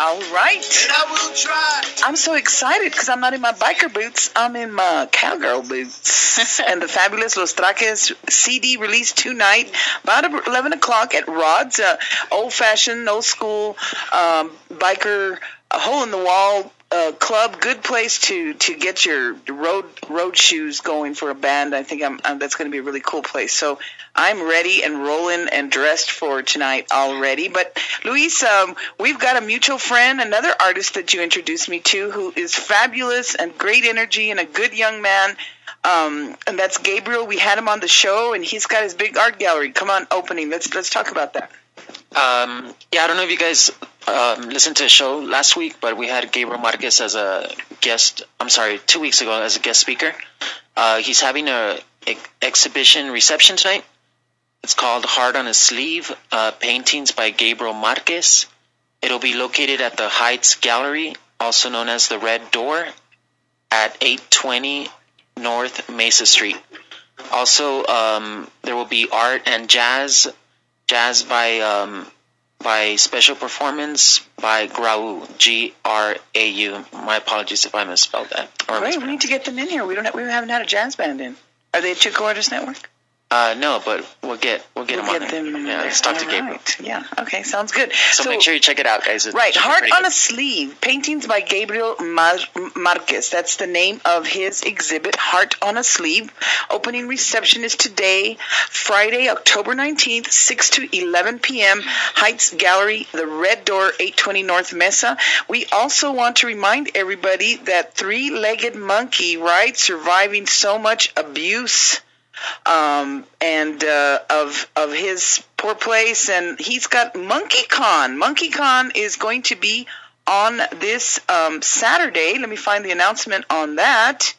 All right. I will try. I'm so excited because I'm not in my biker boots. I'm in my cowgirl boots. And the fabulous Los Traques CD released tonight, about 11 o'clock at Rod's, old-fashioned, old-school biker, hole-in-the-wall club. Good place to get your road shoes going for a band. I think that's going to be a really cool place. So I'm ready and rolling and dressed for tonight already. But Luis, we've got a mutual friend, another artist that you introduced me to, who is fabulous and great energy and a good young man. And that's Gabriel. We had him on the show, and he's got his big art gallery. Come on, opening. Let's talk about that. I don't know if you guys listened to the show last week, but we had Gabriel Marquez as a guest. 2 weeks ago as a guest speaker. He's having a exhibition reception tonight. It's called Heart on a Sleeve, paintings by Gabriel Marquez. It'll be located at the Heights Gallery, also known as the Red Door, at 820 North Mesa Street. Also, there will be art and jazz by special performance by Grau, Grau. My apologies if I misspelled that. Right, we need to get them in here. We haven't had a jazz band in. Are they at Chico Artist Network? No, but we'll get them on there. Yeah, let's talk to Gabriel. Right. Yeah, okay, sounds good. So make sure you check it out, guys. Right, Heart on a Sleeve, paintings by Gabriel Marquez. That's the name of his exhibit, Heart on a Sleeve. Opening reception is today, Friday, October 19th, 6 to 11 p.m., Heights Gallery, the Red Door, 820 North Mesa. We also want to remind everybody that three-legged monkey, right, surviving so much abuse and of his poor place, and he's got MonkeyCon. MonkeyCon is going to be on this Saturday. Let me find the announcement on that,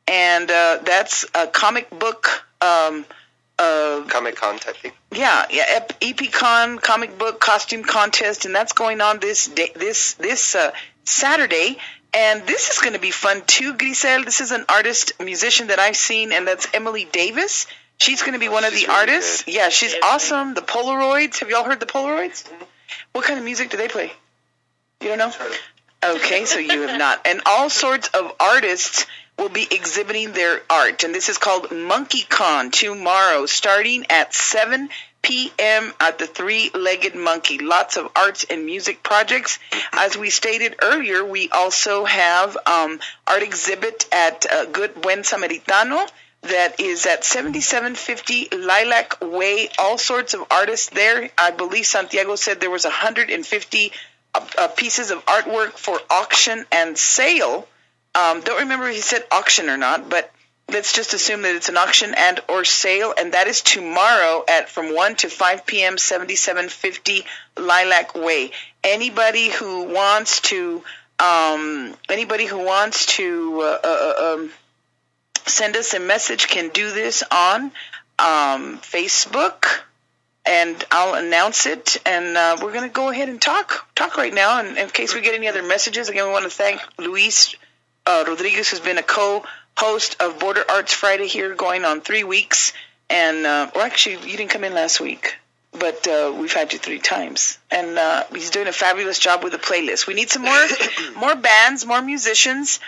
and that's a comic book. Comic-Con type thing. Yeah, EPCon comic book costume contest, and that's going on this Saturday. And this is going to be fun too, Grisel. This is an artist, musician that I've seen, and that's Emily Davis. She's going to be one of the really artists. Good. Yeah, she's awesome. The Polaroids. Have y'all heard the Polaroids? What kind of music do they play? You don't know? Okay, so you have not. And all sorts of artists will be exhibiting their art. And this is called MonkeyCon tomorrow, starting at 7 p.m. at the Three-Legged Monkey. Lots of arts and music projects. As we stated earlier, we also have art exhibit at Good Buen Samaritano. That is at 7750 Lilac Way. All sorts of artists there. I believe Santiago said there was 150 pieces of artwork for auction and sale. Don't remember if he said auction or not, but let's just assume that it's an auction and or sale, and that is tomorrow at from 1 to 5 p.m., 7750 Lilac Way. Anybody who wants to send us a message can do this on Facebook, and I'll announce it, and we're going to go ahead and talk right now, and in case we get any other messages. Again, we want to thank Luis Rodriguez, who's been a co-host of Border Arts Friday here, going on 3 weeks, and actually, you didn't come in last week, but we've had you 3 times, and he's doing a fabulous job with the playlist. We need some more bands, more musicians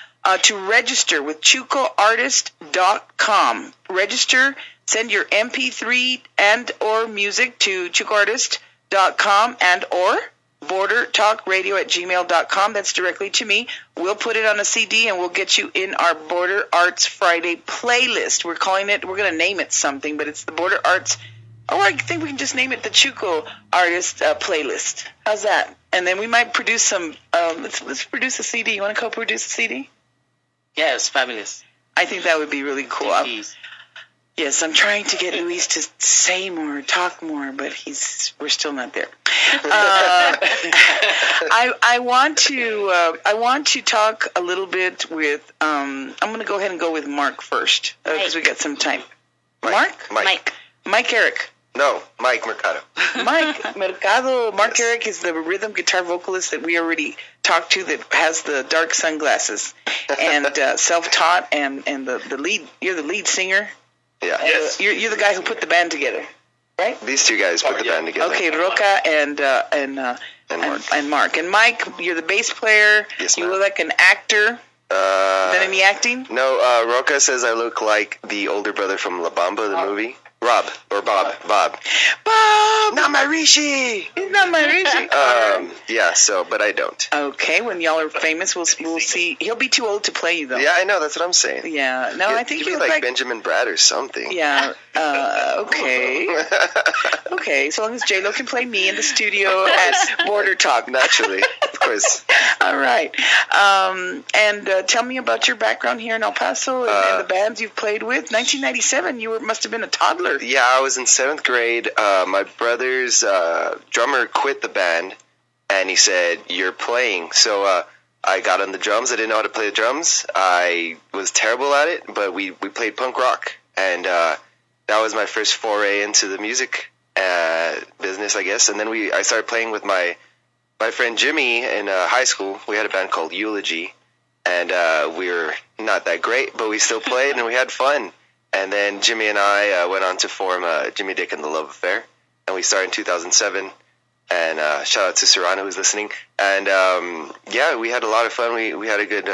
to register with ChucoArtist.com. Register, send your MP3 and or music to ChucoArtist.com and or BorderTalkRadio@gmail.com. That's directly to me. We'll put it on a CD and we'll get you in our Border Arts Friday playlist. We're going to name it something, but it's the Border Arts. Oh, I think we can just name it the Chuco Artist playlist. How's that? And then we might produce some. Let's produce a CD. You want to co-produce a CD? Yes, fabulous. I think that would be really cool. Yes, I'm trying to get Luis to say more, talk more, but we're still not there. I want to talk a little bit with. I'm going to go ahead and go with Mark first because we got some time. Mike Eric. No, Mike Mercado. Mike Mercado. Mark yes. Eric is the rhythm guitar vocalist that we already talked to, that has the dark sunglasses and self-taught and the lead. You're the lead singer. Yeah. Yes. You're the guy who put the band together. right? These two guys put the band together. Okay, Roca and Mark. And Mark. And Mike, you're the bass player. Yes, you ma'am. look like an actor. Done any acting? No, Roca says I look like the older brother from La Bamba, the movie. Rob. Bob. Bob! Not my Rishi! He's not my Rishi. Yeah, but I don't. Okay, when y'all are famous, we'll see. He'll be too old to play you, though. Yeah, I know, that's what I'm saying. Yeah, no, I think he'll you be look like Benjamin Bratt or something. Yeah, okay. Okay, so long as J-Lo can play me in the studio at Border Talk. Naturally, of course. All right. And tell me about your background here in El Paso and the bands you've played with. 1997, you must have been a toddler. Yeah, I was in 7th grade. My brother's drummer quit the band, and he said, "You're playing." So I got on the drums. I didn't know how to play the drums. I was terrible at it, but we played punk rock, and that was my first foray into the music business, I guess. And then I started playing with my friend Jimmy in high school. We had a band called Eulogy, and we were not that great, but we still played, and we had fun. And then Jimmy and I went on to form Jimmy Dick and the Love Affair, and we started in 2007. And shout out to Serrano who's listening. And yeah, we had a lot of fun. We had a good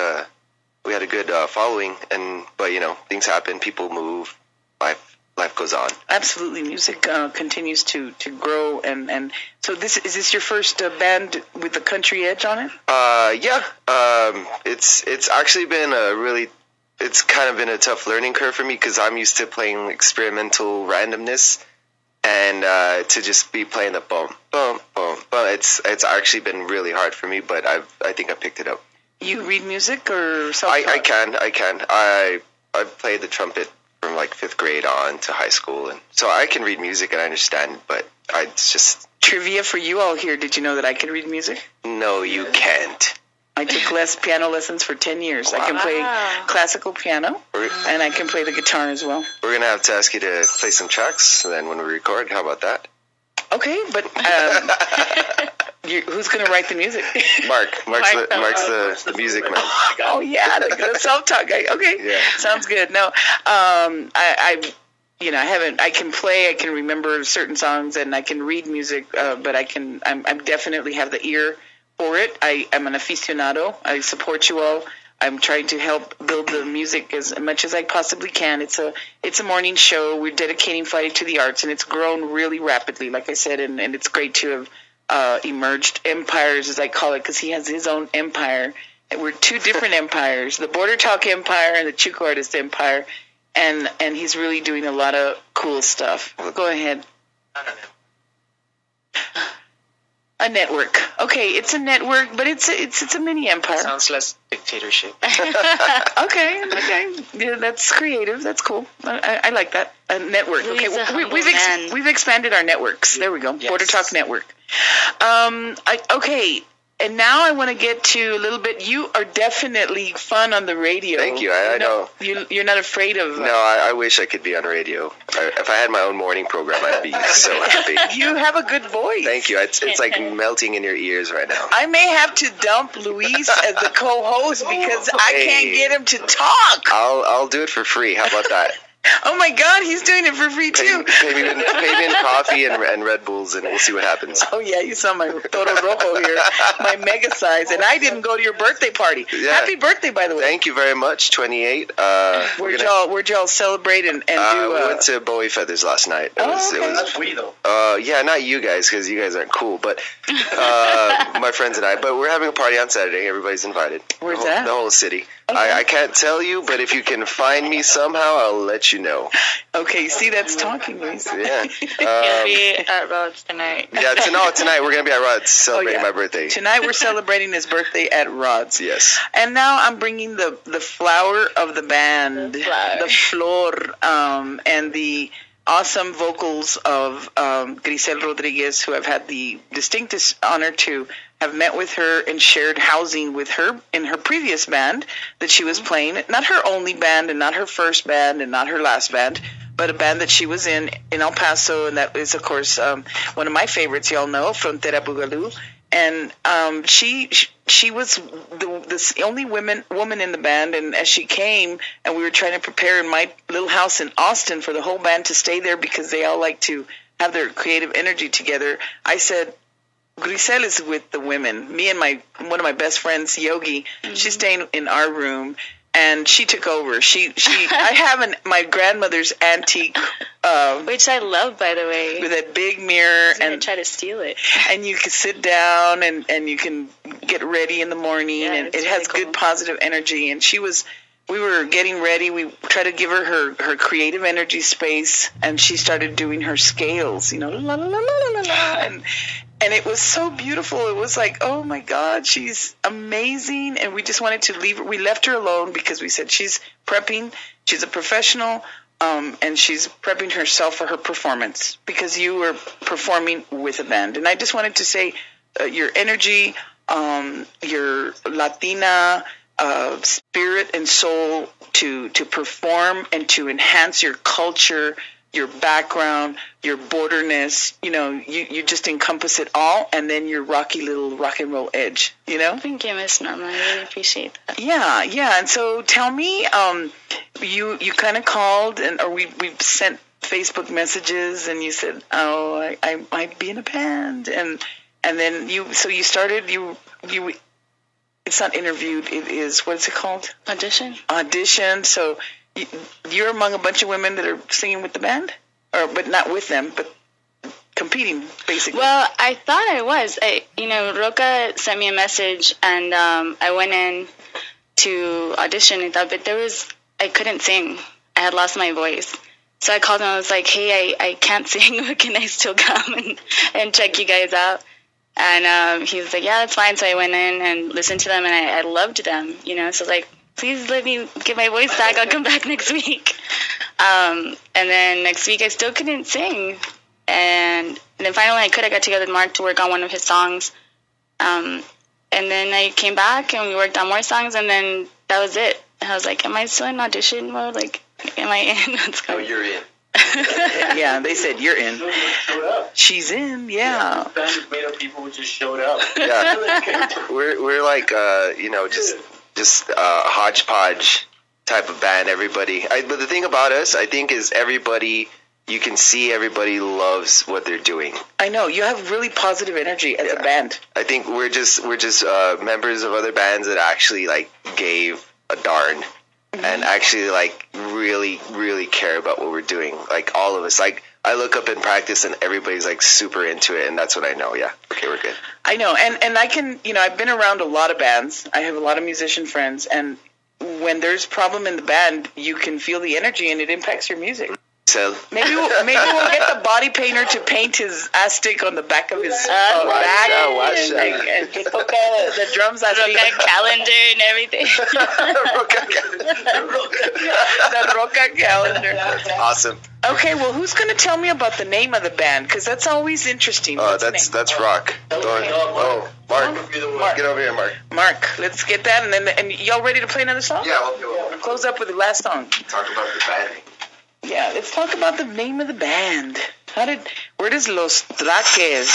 following. But things happen. People move. Life goes on. Absolutely, music continues to grow. And so is this your first band with the country edge on it? Yeah. It's actually been it's kind of been a tough learning curve for me because I'm used to playing experimental randomness, and to just be playing the boom, boom, boom, boom. It's actually been really hard for me, but I think I picked it up. You read music or self-taught? I can. I played the trumpet from like 5th grade on to high school, and so I can read music and I understand, but it's just... Trivia for you all here. Did you know that I can read music? No, you can't. I took piano lessons for 10 years. Wow. I can play classical piano, and I can play the guitar as well. We're going to have to ask you to play some tracks then when we record. How about that? Okay, but who's going to write the music? Mark's the music man. Oh, yeah, the self-taught guy. Okay, yeah. Sounds good. No, I can play, I can remember certain songs, and I can read music, but I definitely have the ear for it. I'm an aficionado. I support you all. I'm trying to help build the music as much as I possibly can. It's a morning show. We're dedicating Friday to the arts, and it's grown really rapidly, like I said, and it's great to have emerged empires, as I call it, because he has his own empire. And we're two different empires, the Border Talk Empire and the Chuco Artist Empire, and he's really doing a lot of cool stuff. Go ahead. A network. Okay, it's a network, but it's a mini empire. Sounds less dictatorship. Okay. Yeah, that's creative. That's cool. I like that. A network. Okay, we've expanded our networks. There we go. Yes. Border Talk Network. Okay. And now I want to get to a little bit. You are definitely fun on the radio. Thank you. I know. You're not afraid of... No, I wish I could be on radio. If I had my own morning program, I'd be so happy. You have a good voice. Thank you. It's like melting in your ears right now. I may have to dump Luis as the co-host because I can't get him to talk. I'll do it for free. How about that? Oh my God, he's doing it for free too. Pay me in coffee and Red Bulls, and we'll see what happens. Oh yeah, you saw my Toro Rojo here, my mega size, and I didn't go to your birthday party. Yeah. Happy birthday, by the way. Thank you very much. 28. Where'd y'all celebrate and do? We went to Bowie Feathers last night. That's we though. Yeah, not you guys because you guys aren't cool, but my friends and I. But we're having a party on Saturday. Everybody's invited. Where's that? The whole city. Okay. I can't tell you, but if you can find me somehow, I'll let you know. Okay, see, that's talking, Luis. Yeah. You'll be at Rod's tonight. Yeah, tonight we're going to be at Rod's celebrating my birthday. Tonight we're celebrating his birthday at Rod's. Yes. And now I'm bringing the flower of the band, the flor, and the awesome vocals of Grisel Rodriguez, who I've had the distinct honor to have met with her and shared housing with her in her previous band that she was playing. Not her only band and not her first band and not her last band, but a band that she was in El Paso, and that is, of course, one of my favorites, y'all know, Frontera Boogaloo. And she was the only woman in the band, and as she came, and we were trying to prepare in my little house in Austin for the whole band to stay there because they all like to have their creative energy together. I said, Grisel is with the women. Me and one of my best friends, Yogi, she's staying in our room, and she took over. I have my grandmother's antique, which I love, by the way, with that big mirror, and try to steal it. And you can sit down and you can get ready in the morning, and it has good positive energy. And we were getting ready. We tried to give her creative energy space, and she started doing her scales, la la la la la la, and it was so beautiful. It was like, oh my God, she's amazing. And we just wanted to leave her. We left her alone because we said she's prepping. She's a professional, and she's prepping herself for her performance because you were performing with a band. And I just wanted to say your energy, your Latina spirit and soul to perform and to enhance your culture, your background, your borderness, you just encompass it all, and then your rocky little rock and roll edge, Thank you, Miss Norma. I really appreciate that. Yeah. And so tell me, you kind of called, or we sent Facebook messages, and you said, oh, I might be in a band, and then you started, you it's not interviewed, it is, what is it called? Audition. So you're among a bunch of women that are singing with the band, but not with them, but competing, basically. Well, I thought I was. Roca sent me a message, and I went in to audition and thought, but I couldn't sing. I had lost my voice. So I called him. I was like, hey, I can't sing, but can I still come and check you guys out? And he was like, yeah, that's fine. So I went in and listened to them, and I loved them, So like, please let me get my voice back. I'll come back next week. And then next week I still couldn't sing. And then finally I got together with Mark to work on one of his songs. And then I came back and we worked on more songs, and then that was it. And I was like, am I still in audition mode? Like, am I in? Oh, you're in. Yeah, they said you're in. She's in, yeah. The band is made of people who just showed up. Yeah. we're like, just a hodgepodge type of band. Everybody. But the thing about us, I think, is everybody. You can see everybody loves what they're doing. I know you have really positive energy as a band. I think we're just members of other bands that actually like gave a darn. And actually, like, really, really care about what we're doing. Like, all of us. Like, I look up in practice, and everybody's, like, super into it, and that's what I know. Yeah. Okay, we're good. I know. And I can, I've been around a lot of bands. I have a lot of musician friends. And when there's problem in the band, you can feel the energy, and it impacts your music. So maybe we'll get the body painter to paint his aztec on the back of his back. Watch that. And que toca the drums. Roca calendar and everything. The Roca calendar. That's awesome. Okay, well, who's going to tell me about the name of the band? Because that's always interesting. That's Rock. Mark, get over here, Mark. Mark, let's get that, and y'all ready to play another song? Yeah, we'll close up with the last song. Talk about the band. Yeah, let's talk about the name of the band. Where does Los Traques?